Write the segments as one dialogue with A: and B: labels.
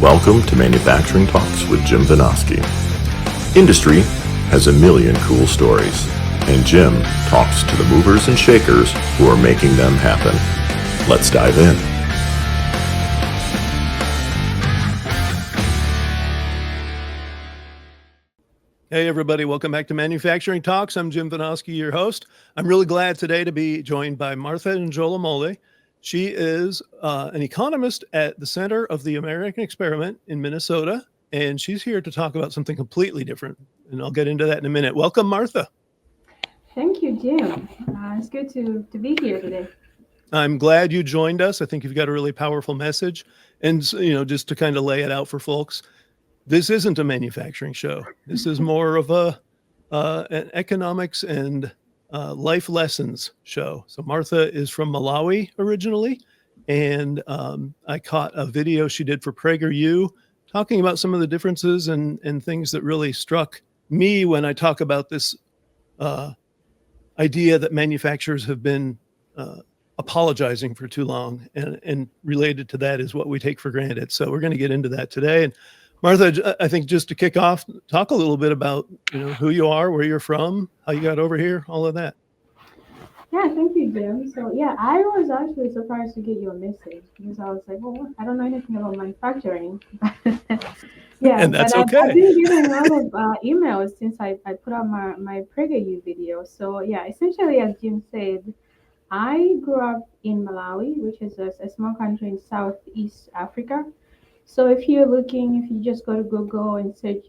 A: Welcome to Manufacturing Talks with Jim Vinosky. Industry has a million cool stories, and Jim talks to the movers and shakers who are making them happen. Let's dive in.
B: Hey everybody, welcome back to Manufacturing Talks. I'm Jim Vinosky, your host. I'm really glad today to be joined by Martha Njolomole. She is an economist at the Center of the American Experiment in Minnesota, and she's here to talk about something completely different, and I'll get into that in a minute. Welcome, Martha.
C: Thank you, Jim. It's good to be here today.
B: I'm glad you joined us. I think you've got a really powerful message, and just to kind of lay it out for folks, this isn't a manufacturing show. This is more of an economics and life lessons show. So Martha is from Malawi originally, and I caught a video she did for PragerU talking about some of the differences and things that really struck me when I talk about this idea that manufacturers have been apologizing for too long, and related to that is what we take for granted. So we're going to get into that today. And Martha, I think just to kick off, talk a little bit about who you are, where you're from, how you got over here, all of that.
C: Yeah, thank you, Jim. So yeah, I was actually surprised to get your message because I was like, well, I don't know anything about manufacturing. Yeah,
B: and that's
C: but
B: okay.
C: I've been getting a lot of emails since I put out my PragerU video. So yeah, essentially, as Jim said, I grew up in Malawi, which is a small country in Southeast Africa. So if you just go to Google and search,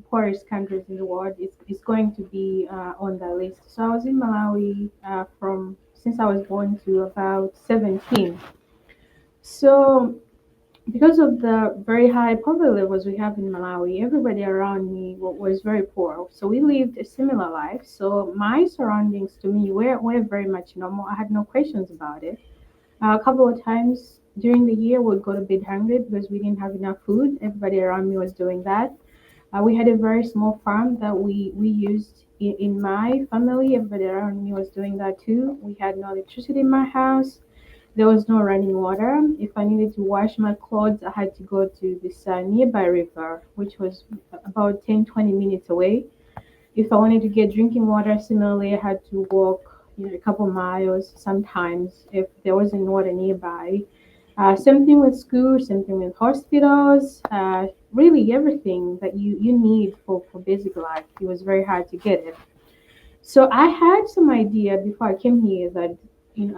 C: poorest countries in the world, it's going to be on the list. So I was in Malawi from since I was born to about 17. So because of the very high poverty levels we have in Malawi, everybody around me was very poor. So we lived a similar life. So my surroundings to me were very much normal. I had no questions about it. A couple of times during the year, we'd go to bed hungry because we didn't have enough food. Everybody around me was doing that. We had a very small farm that we used in my family. Everybody around me was doing that too. We had no electricity in my house. There was no running water. If I needed to wash my clothes, I had to go to this nearby river, which was about 10-20 minutes away. If I wanted to get drinking water, similarly, I had to walk a couple miles sometimes if there wasn't water nearby. Same thing with schools, same thing with hospitals, really everything that you need for basic life. It was very hard to get it. So I had some idea before I came here that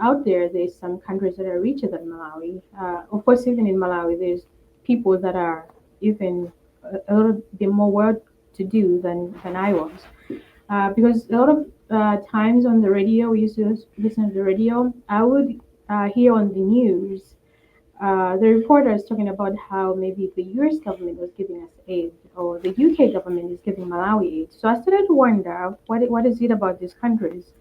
C: out there's some countries that are richer than Malawi. Of course, even in Malawi, there's people that are even a little bit more well-to-do than I was. Because a lot of times on the radio, we used to listen to the radio, I would hear on the news the reporters talking about how maybe the US government was giving us aid or the UK government is giving Malawi aid. So I started to wonder what is it about these countries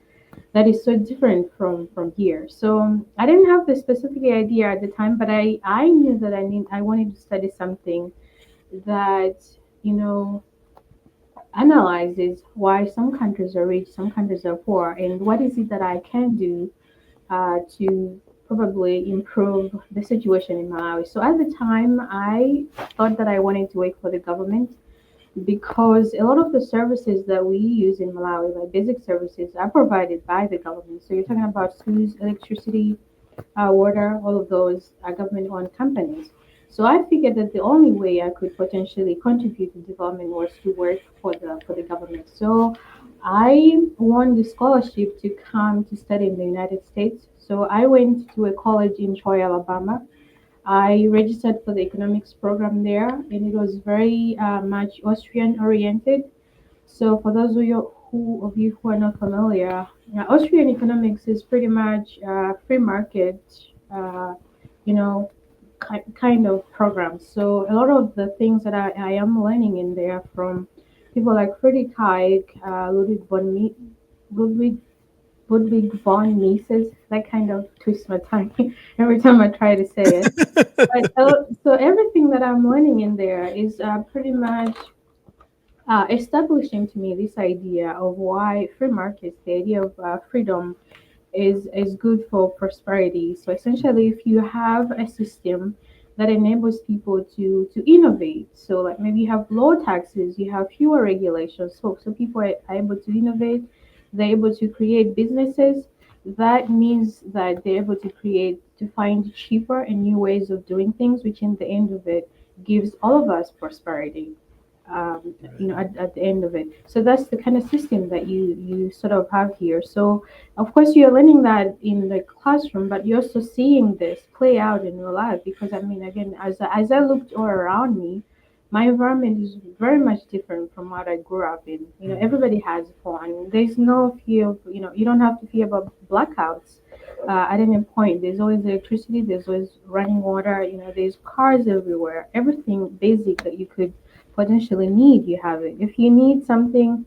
C: that is so different from here. So I didn't have the specific idea at the time, but I knew that I wanted to study something that analyzes why some countries are rich, some countries are poor, and what is it that I can do to probably improve the situation in Malawi. So at the time, I thought that I wanted to work for the government because a lot of the services that we use in Malawi, like basic services, are provided by the government. So you're talking about schools, electricity, water, all of those are government-owned companies. So I figured that the only way I could potentially contribute to development was to work for the government. So I won the scholarship to come to study in the United States. So I went to a college in Troy, Alabama. I registered for the economics program there, and it was very much Austrian oriented. So for those of you who are not familiar, Austrian economics is pretty much free market, you know, kind of program. So a lot of the things that I am learning in there from people like Friedrich Hayek, Ludwig Ludwig von Mises. That kind of twists my tongue every time I try to say it. But so everything that I'm learning in there is pretty much establishing to me this idea of why free markets, the idea of freedom, is good for prosperity. So essentially, if you have a system that enables people to innovate, so like maybe you have low taxes, you have fewer regulations, so people are able to innovate, they're able to create businesses. That means that they're able to find cheaper and new ways of doing things, which in the end of it gives all of us prosperity.
B: Right.
C: At the end of it. So that's the kind of system that you sort of have here. So of course you're learning that in the classroom, but you're also seeing this play out in real life. Because I mean, again, as I looked all around me, my environment is very much different from what I grew up in.
B: Mhm.
C: Everybody has a phone. There's no fear of, you don't have to fear about blackouts. At any point, there's always electricity. There's always running water. There's cars everywhere. Everything basic that you could potentially need, you have it. If you need something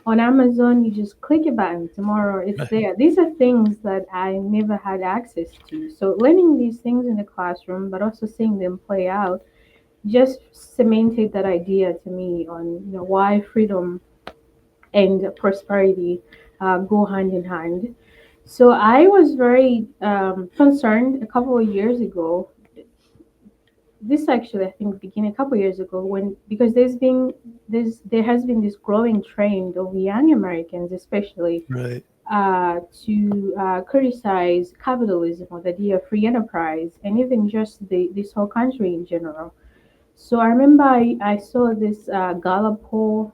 C: on Amazon, you just click a button. Tomorrow it's
B: Right.
C: there. These are things that I never had access to. So learning these things in the classroom, but also seeing them play out, just cemented that idea to me on why freedom and prosperity go hand in hand. So I was very concerned a couple of years ago. This actually, I think, began a couple years ago, when because there has been this growing trend of young Americans, especially,
B: Right.
C: to criticize capitalism or the idea of free enterprise, and even just this whole country in general. So I remember I saw this Gallup poll,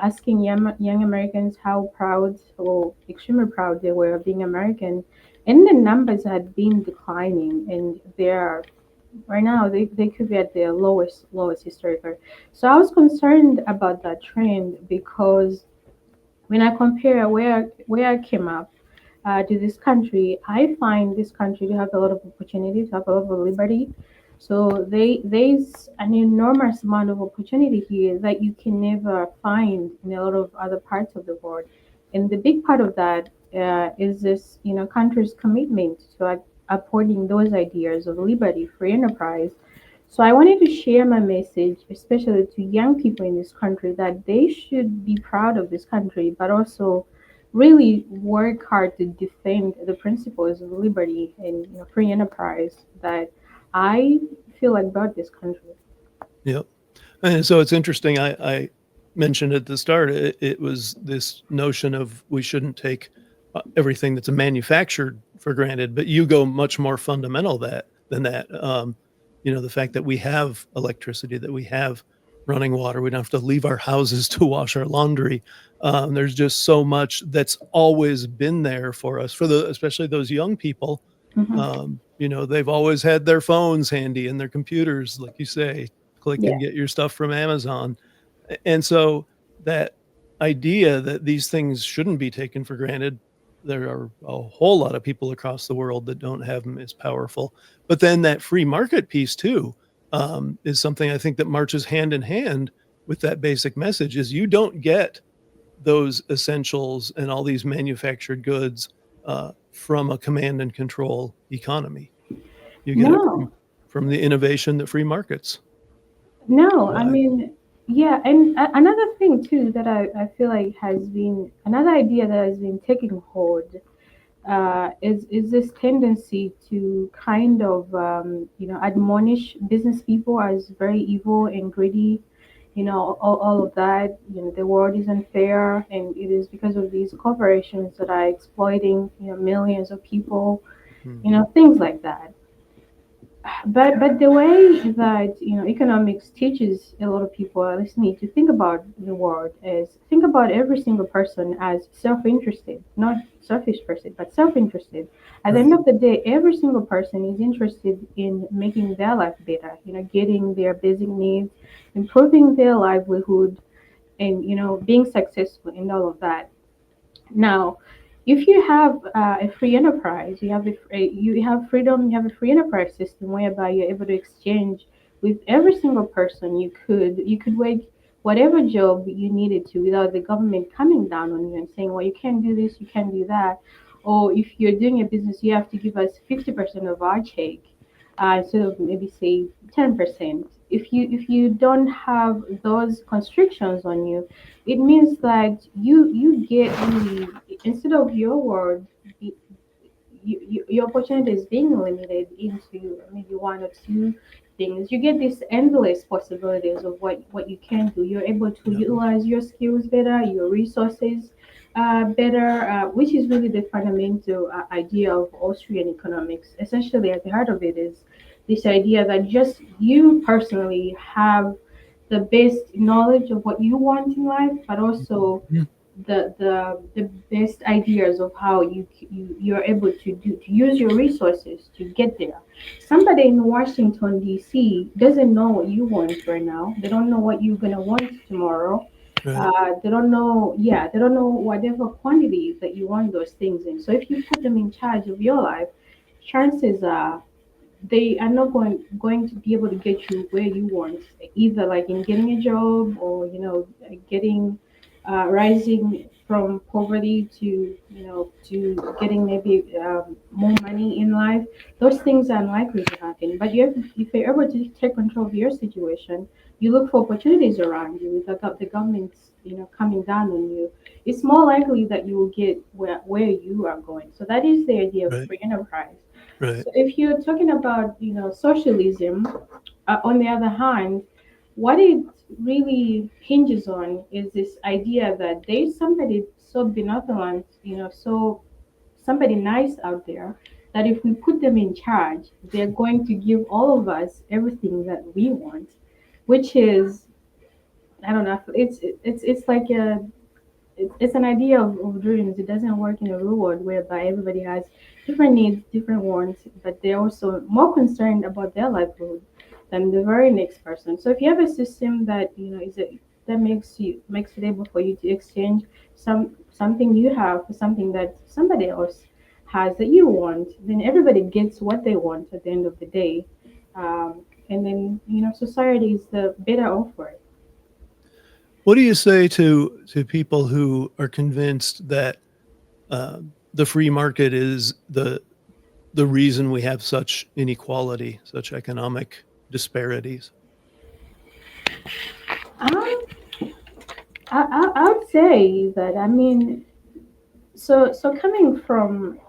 C: asking young Americans how proud or extremely proud they were of being American, and the numbers had been declining, and they're right now they could be at their lowest historical. So I was concerned about that trend, because when I compare where I came up to this country, I find this country to have a lot of opportunities, have a lot of liberty. So there's an enormous amount of opportunity here that you can never find in a lot of other parts of the world. And the big part of that is this, country's commitment to upholding those ideas of liberty, free enterprise. So I wanted to share my message, especially to young people in this country, that they should be proud of this country, but also really work hard to defend the principles of liberty and free enterprise that I feel like brought this country.
B: Yep. And so it's interesting. I mentioned at the start, it was this notion of we shouldn't take everything that's manufactured for granted, but you go much more fundamental than that. The fact that we have electricity, that we have running water, we don't have to leave our houses to wash our laundry. There's just so much that's always been there for us, especially those young people.
C: Hmm.
B: They've always had their phones handy and their computers, like you say, click
C: Yeah.
B: and get your stuff from Amazon. And so that idea that these things shouldn't be taken for granted, there are a whole lot of people across the world that don't have them as powerful. But then that free market piece too, is something I think that marches hand in hand with that basic message is you don't get those essentials and all these manufactured goods from a command and control economy. You get it
C: No,
B: from the innovation that free markets
C: no, I
B: provide.
C: mean, yeah, and another thing too that I feel like has been another idea that has been taking hold, is this tendency to kind of admonish business people as very evil and greedy. All of that. The world is unfair, and it is because of these corporations that are exploiting millions of people.
B: Mhm.
C: Things like that. But the way that economics teaches a lot of people, at least me, to think about the world is think about every single person as self-interested, not selfish person, but self-interested. At the end
B: Right.
C: of the day, every single person is interested in making their life better, getting their basic needs, improving their livelihood, and being successful in all of that. Now, if you have a free enterprise, you have freedom, you have a free enterprise system whereby you're able to exchange with every single person. You could work whatever job you needed to without the government coming down on you and saying, well, you can't do this, you can't do that. Or if you're doing a business, you have to give us 50% of our check, instead of maybe say 10%. if you don't have those constrictions on you, it means that you get really, instead of your world, your opportunity is being limited into maybe one or two things. You get these endless possibilities of what you can do. You're able to
B: Yeah.
C: utilize your skills better, your resources better, which is really the fundamental idea of Austrian economics. Essentially, at the heart of it is this idea that just you personally have the best knowledge of what you want in life, but also
B: Mhm.
C: the best ideas of how you're able to use your resources to get there. Somebody in Washington D.C. doesn't know what you want right now. They don't know what you're gonna want tomorrow.
B: Right.
C: They don't know. Yeah, they don't know whatever quantity that you want those things in. So if you put them in charge of your life, chances are they are not going to be able to get you where you want, either like in getting a job or getting rising from poverty to to getting maybe more money in life. Those things are unlikely to happen. But if you're able to take control of your situation, you look for opportunities around you with the government coming down on you. It's more likely that you will get where you are going. So that is the idea of
B: Right.
C: free enterprise.
B: Right.
C: So if you're talking about, socialism, on the other hand, what it really hinges on is this idea that there's somebody so benevolent, so somebody nice out there, that if we put them in charge, they're going to give all of us everything that we want, which is, I don't know, it's like it's an idea of dreams. It doesn't work in a real world whereby everybody has different needs, different wants, but they're also more concerned about their livelihood than the very next person. So if you have a system that that makes it able for you to exchange something you have for something that somebody else has that you want, then everybody gets what they want at the end of the day, and then society is the better off for it.
B: What do you say to people who are convinced that the free market is the reason we have such inequality, such economic disparities?
C: Um, I would say that, I mean, so coming from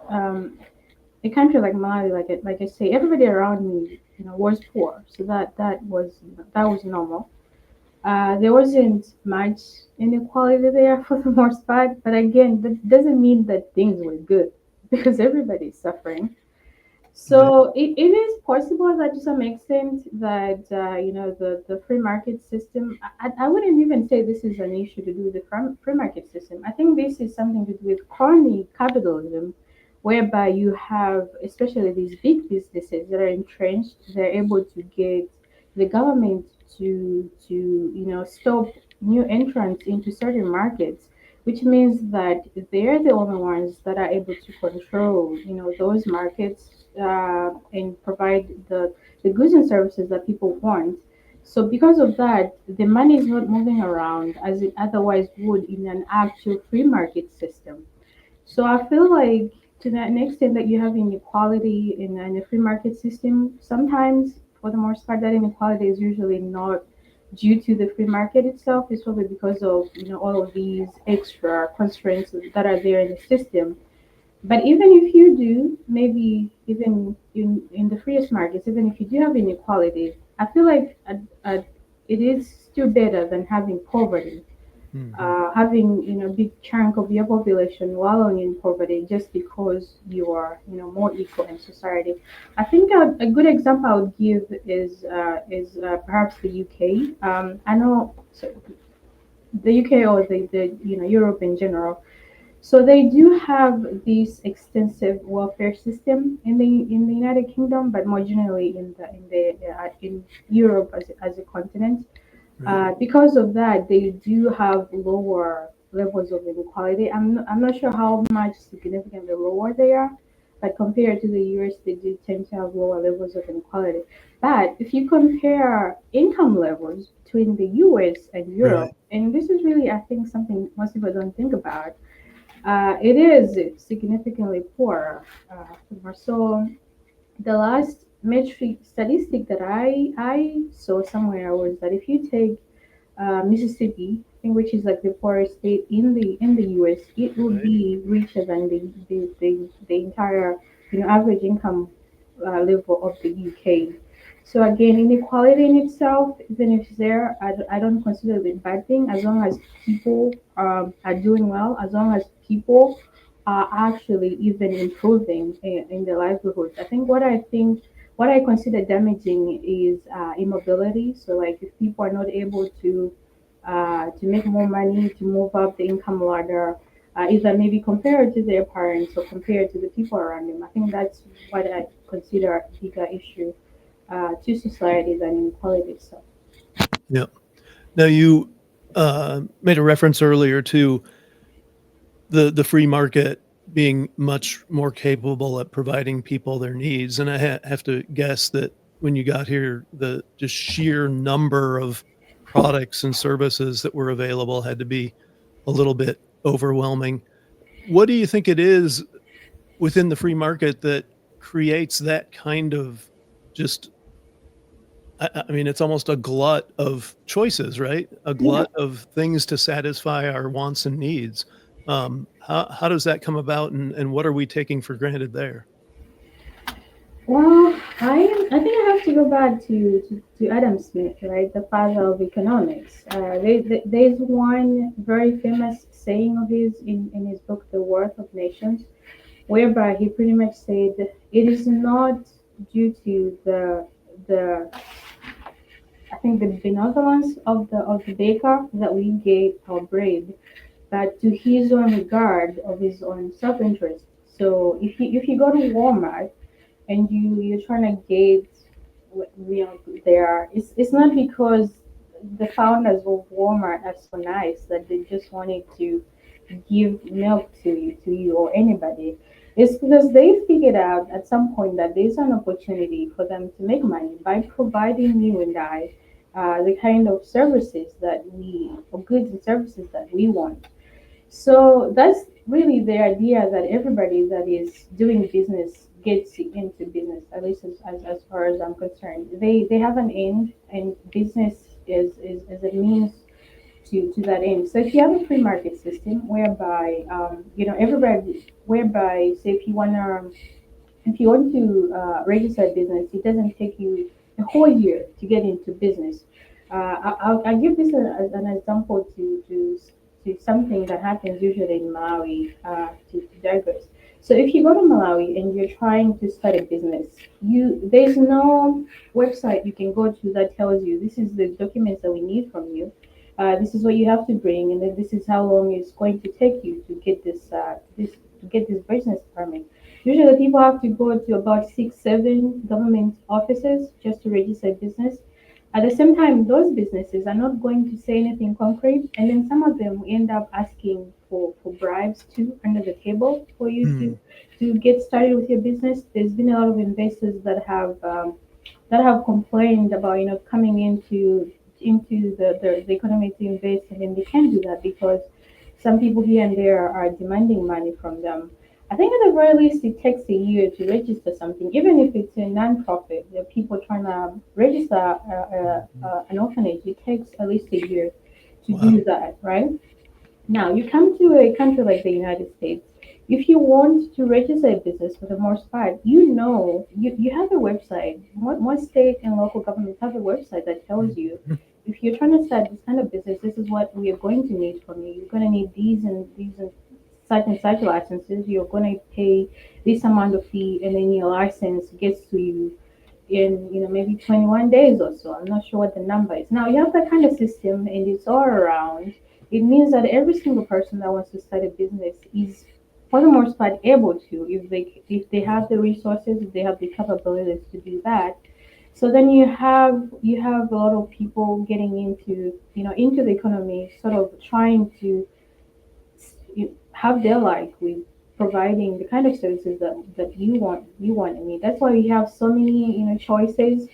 C: a country like Malawi, like I say, everybody around me, was poor, so that was normal. There wasn't much inequality there for the most part, but again, that doesn't mean that things were good because everybody's suffering.
B: Right.
C: So it is possible that to some extent that the free market system. I wouldn't even say this is an issue to do with the free market system. I think this is something to do with crony capitalism, whereby you have especially these big businesses that are entrenched. They're able to get the government to stop new entrants into certain markets, which means that they're the only ones that are able to control, those markets, and provide the goods and services that people want. So because of that, the money is not moving around as it otherwise would in an actual free market system. So I feel like to that extent that you have inequality in a free market system, sometimes for the most part that inequality is usually not due to the free market itself. It's probably because of all of these extra constraints that are there in the system. But even if you do, maybe even in the freest markets, even if you do have inequality, I feel like it is still better than having poverty,
B: Mhm.
C: having big chunk of your population wallowing in poverty just because you are more equal in society. I think a good example I would give is perhaps the UK. I know, so the UK or the Europe in general. So they do have this extensive welfare system in the United Kingdom, but more generally in Europe as a continent.
B: Right.
C: Because of that, they do have lower levels of inequality. I'm not sure how much significantly lower they are, but compared to the US, they do tend to have lower levels of inequality. But if you compare income levels between the US and Europe,
B: Right.
C: and this is really, I think, something most people don't think about, it is significantly poorer. So the last metric statistic that I saw somewhere was that if you take Mississippi, I think, which is like the poorest state in the U.S., it would
B: Right.
C: be richer than the entire average income level of the UK. So again, inequality in itself, even if it's there, I don't consider it a bad thing as long as people are doing well, as long as people are actually even improving in their livelihoods. What I consider damaging is immobility. So like if people are not able to make more money, to move up the income ladder, either maybe compared to their parents or compared to the people around them. I think that's what I consider a bigger issue to society than inequality itself.
B: Yeah. Now you made a reference earlier to the free market being much more capable at providing people their needs, and I have to guess that when you got here, the just sheer number of products and services that were available had to be a little bit overwhelming. What do you think it is within the free market that creates that kind of just I mean, it's almost a glut of choices, right? A
C: Yeah.
B: glut of things to satisfy our wants and needs. How does that come about, and what are we taking for granted there?
C: Well, I think I have to go back to Adam Smith, right, the father of economics. There's one very famous saying of his in his book, The Worth of Nations, whereby he pretty much said it is not due to the I think the benevolence of the baker that we get our bread, but to his own regard of his own self interest. So if you go to Walmart and you're trying to get there, it's not because the founders of Walmart are so nice that they just wanted to give milk to you or anybody. It's because they figured out at some point that there's an opportunity for them to make money by providing you and I the kind of services that or goods and services that we want. So that's really the idea that everybody that is doing business gets into business, at least as far as I'm concerned. They have an end, and business is a means to that end. So if you have a free market system whereby everybody, whereby say if you want to register a business, it doesn't take you a whole year to get into business. I'll give this as an example to something that happens usually in Malawi, to digress. So if you go to Malawi and you're trying to start a business, there's no website you can go to that tells you this is the documents that we need from you. This is what you have to bring, and then this is how long it's going to take you to get this business permit. Usually, people have to go to about 6, 7 government offices just to register a business. At the same time, those businesses are not going to say anything concrete, and then some of them end up asking for bribes too under the table for you
B: Hmm.
C: to get started with your business. There's been a lot of investors that have complained about coming into the economy to invest, and then they can't do that because some people here and there are demanding money from them. I think at the very least it takes a year to register something, even if it's a non-profit. The people trying to register an orphanage, it takes at least a year to
B: Wow.
C: do that, right? Now, you come to a country like the United States. If you want to register a business for the most part, you have a website. Most state and local governments have a website that tells you
B: Mhm.
C: if you're trying to start this kind of business, this is what we are going to need from you. You're going to need these and such licenses. You're going to pay this amount of fee, and then your license gets to you in maybe 21 days or so. I'm not sure what the number is. Now you have that kind of system, and it's all around. It means that every single person that wants to start a business is, for the most part, able to if they have the resources, if they have the capabilities to do that. So then you have a lot of people getting into the economy, sort of trying to have their life with providing the kind of services that you want and need. That's why we have so many choices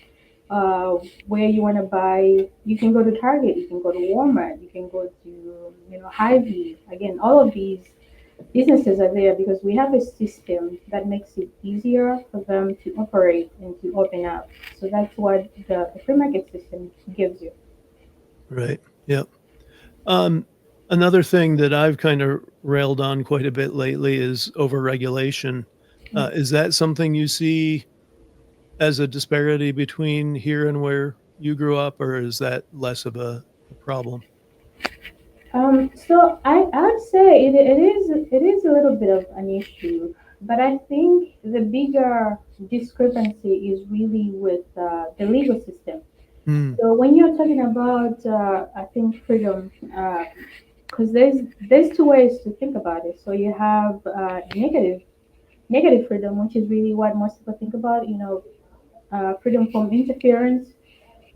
C: where you want to buy. You can go to Target, you can go to Walmart, you can go to Hy-Vee. Again, all of these businesses are there because we have a system that makes it easier for them to operate and to open up. So that's what the free market system gives you.
B: Right. Yep. Um, Another thing that I've kind of railed on quite a bit lately is overregulation. Is that something you see as a disparity between here and where you grew up, or is that less of a problem?
C: So I would say it is a little bit of an issue, but I think the bigger discrepancy is really with the legal system.
B: Mm,
C: So when you're talking about, I think freedom, because there's two ways to think about it. So you have negative freedom, which is really what most people think about. Freedom from interference.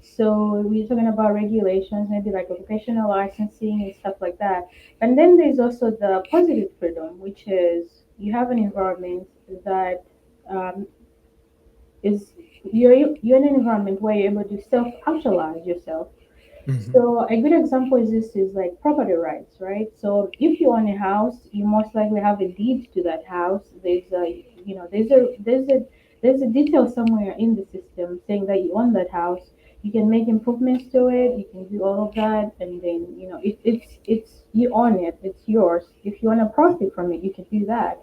C: So we're talking about regulations, maybe like occupational licensing and stuff like that. And then there's also the positive freedom, which is you have an environment that um, is you're in an environment where you're able to self actualize yourself.
B: mhm,
C: So a good example is this is like property rights, right? So if you own a house, you most likely have a deed to that house. There's a detail somewhere in the system saying that you own that house. You can make improvements to it. You can do all of that, and then it's you own it. It's yours. If you want to profit from it, you can do that.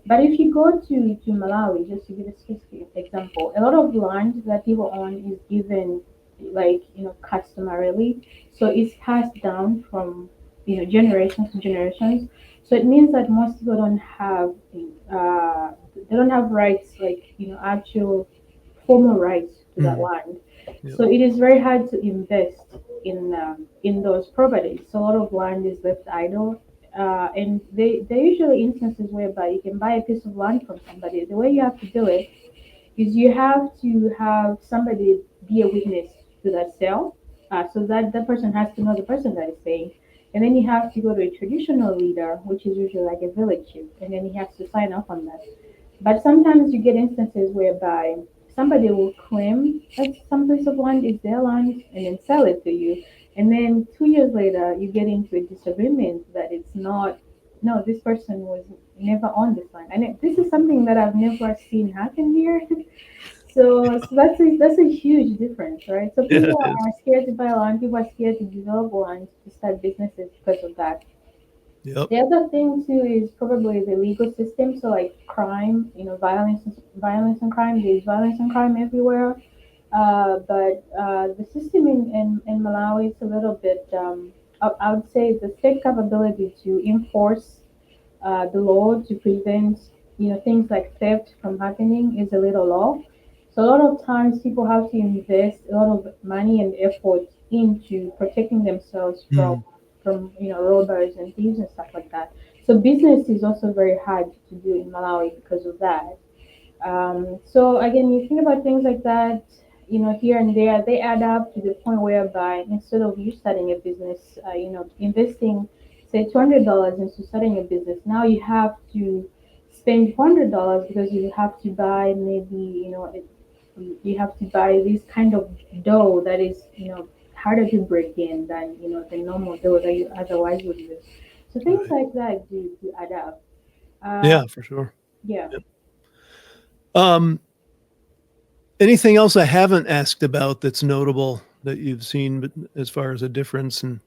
C: But if you go to Malawi, just to give a specific example, a lot of land that people own is given like customarily, so it's passed down from generations to generations. So it means that most people uh, don't have rights like actual formal rights to that
B: mhm,
C: land.
B: yep,
C: So it is very hard to invest in those properties. So a lot of land is left idle, and there are usually instances whereby you can buy a piece of land from somebody. The way you have to do it is you have to have somebody be a witness to that sale, so that the person has to know the person that is paying. And then you have to go to a traditional leader, which is usually like a village chief, and then he has to sign off on that. But sometimes you get instances whereby somebody will claim that some piece of land is their land and then sell it to you. And then 2 years later, you get into a disagreement that it's not, no, this person was never on this land. And this is something that I've never seen happen here. So that's a huge difference, right? So
B: yeah,
C: people
B: it is.
C: are scared to buy land, people are scared to develop land, to start businesses because of that.
B: Yep.
C: The other thing too is probably the legal system. So like crime, violence and crime. There's violence and crime everywhere. But the system in Malawi is a little bit. I would say the state capability to enforce the law to prevent things like theft from happening is a little low. So a lot of times people have to invest a lot of money and effort into protecting themselves from
B: Mm,
C: robbers and thieves and stuff like that. So business is also very hard to do in Malawi because of that. So again, you think about things like that, here and there, they add up to the point whereby instead of you starting a business, investing say $200 into starting a business, now you have to spend $400 because you have to buy maybe you have to buy this kind of dough that is harder to break in than the normal dough that you otherwise would use. So things
B: right.
C: like that do add up. Uh,
B: Yeah, for sure.
C: yeah.
B: Yep. Um, Anything else I haven't asked about that's notable that you've seen, but as far as a difference in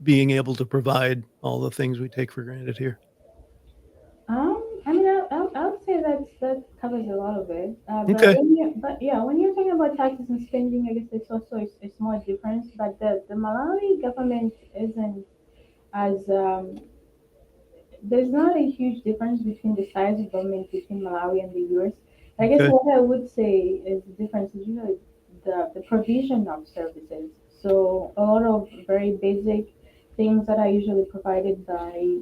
B: being able to provide all the things we take for granted here?
C: I mean, I would say that covers a lot of it.
B: Okay.
C: But yeah, when you're talking about taxes and spending, I guess it's also a small difference. But the Malawi government isn't as there's not a huge difference between the size of government between Malawi and the US. I guess
B: Okay.
C: what I would say is the difference is usually the provision of services. So a lot of very basic things that are usually provided by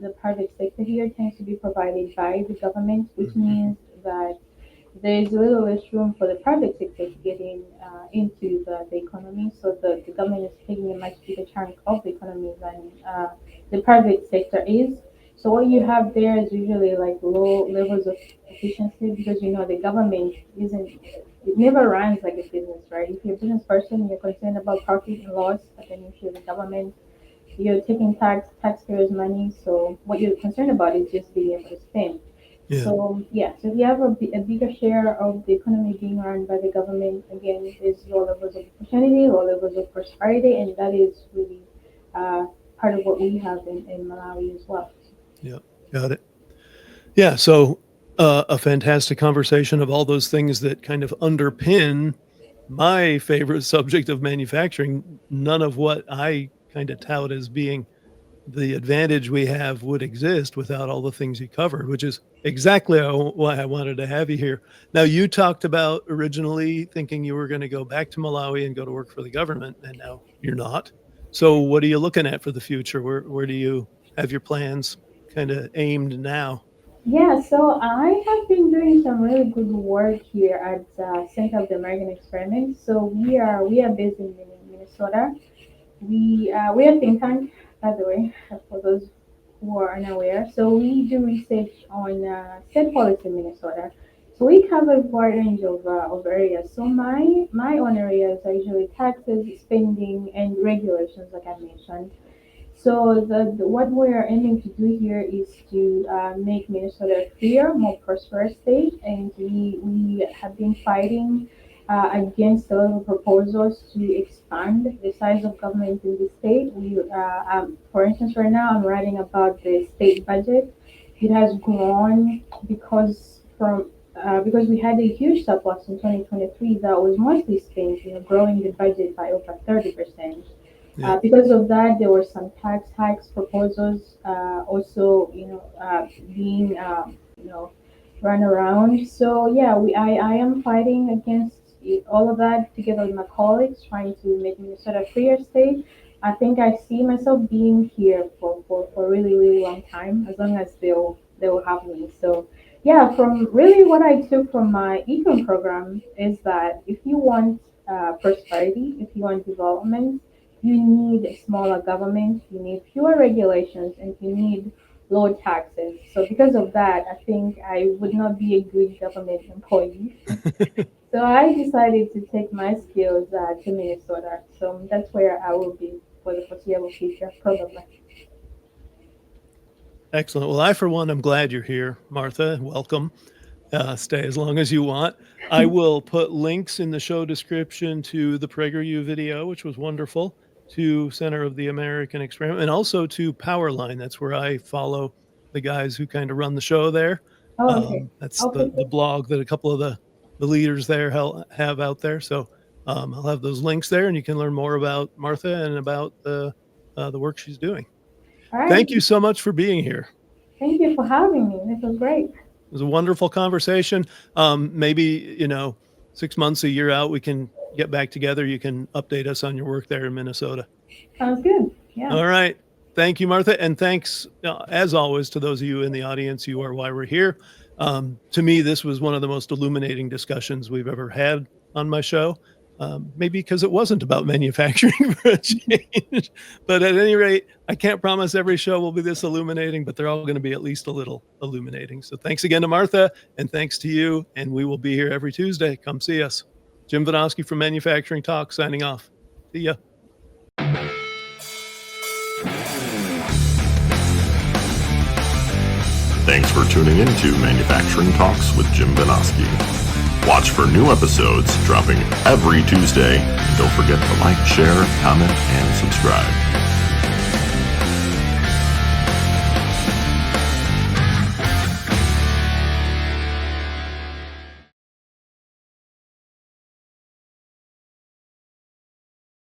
C: the private sector here tends to be provided by the government, which
B: Mhm.
C: means that there is a little less room for the private sector to get into the economy. So the government is taking a much bigger chunk of the economy than the private sector is. So what you have there is usually like low levels of efficiency because the government isn't it never runs like a business, right? If you're a business person, you're concerned about profit and loss, but then if you're the government, you're taking taxpayers' money. So what you're concerned about is just being able to spend.
B: Yeah.
C: So yeah, so if you have a bigger share of the economy being run by the government, again, there's low levels of opportunity, low levels of prosperity, and that is really uh, part of what we have in Malawi as well.
B: Yeah. Got it. Yeah. So a fantastic conversation of all those things that kind of underpin my favorite subject of manufacturing. None of what I kind of tout as being the advantage we have would exist without all the things you covered, which is exactly why I wanted to have you here. Now, you talked about originally thinking you were going to go back to Malawi and go to work for the government, and now you're not. So, what are you looking at for the future? Where do you have your plans kind of aimed now?
C: Yeah, so I have been doing some really good work here at Center of the American Experiment. So we are based in Minnesota. We are think tank, by the way, for those who are unaware. So we do research on state policy in Minnesota. So we cover a wide range of areas. So my own areas are usually taxes, spending, and regulations, like I mentioned. So what we are aiming to do here is to make Minnesota a freer, more prosperous state, and we have been fighting against a lot of proposals to expand the size of government in the state. For instance, right now I'm writing about the state budget. It has grown because we had a huge surplus in 2023 that was mostly spent, growing the budget by over 30%.
B: Yeah.
C: Because of that, there were some tax hikes proposals, also, being, run around. So yeah, I am fighting against all of that together with my colleagues, trying to make Minnesota a freer state. I think I see myself being here for a really, really long time, as long as they'll have me. So yeah, from really what I took from my econ program is that if you want prosperity, if you want development, you need a smaller government, you need fewer regulations, and you need low taxes. So because of that, I think I would not be a good government employee. So I decided to take my skills to Minnesota. So that's where I will be for the foreseeable future, probably.
B: Excellent. Well, I, for one, am glad you're here, Martha. Welcome. Stay as long as you want. I will put links in the show description to the PragerU video, which was wonderful, to Center of the American Experiment, and also to Powerline. That's where I follow the guys who kind of run the show there.
C: Oh, okay.
B: That's
C: Okay.
B: the blog that a couple of the leaders there have out there. So I'll have those links there, and you can learn more about Martha and about the work she's doing.
C: All right.
B: Thank you so much for being here.
C: Thank you for having me. This was great.
B: It was a wonderful conversation. Maybe, 6 months, a year out, we can get back together. You can update us on your work there in Minnesota.
C: Sounds good. Yeah.
B: All right. Thank you, Martha. And thanks, as always, to those of you in the audience. You are why we're here. To me, this was one of the most illuminating discussions we've ever had on my show. Maybe because it wasn't about manufacturing for a change. But at any rate, I can't promise every show will be this illuminating, but they're all going to be at least a little illuminating. So thanks again to Martha, and thanks to you. And we will be here every Tuesday. Come see us. Jim Vinosky from Manufacturing Talk signing off. See ya.
A: Thanks for tuning in to Manufacturing Talks with Jim Vinosky. Watch for new episodes dropping every Tuesday. And don't forget to like, share, comment, and subscribe.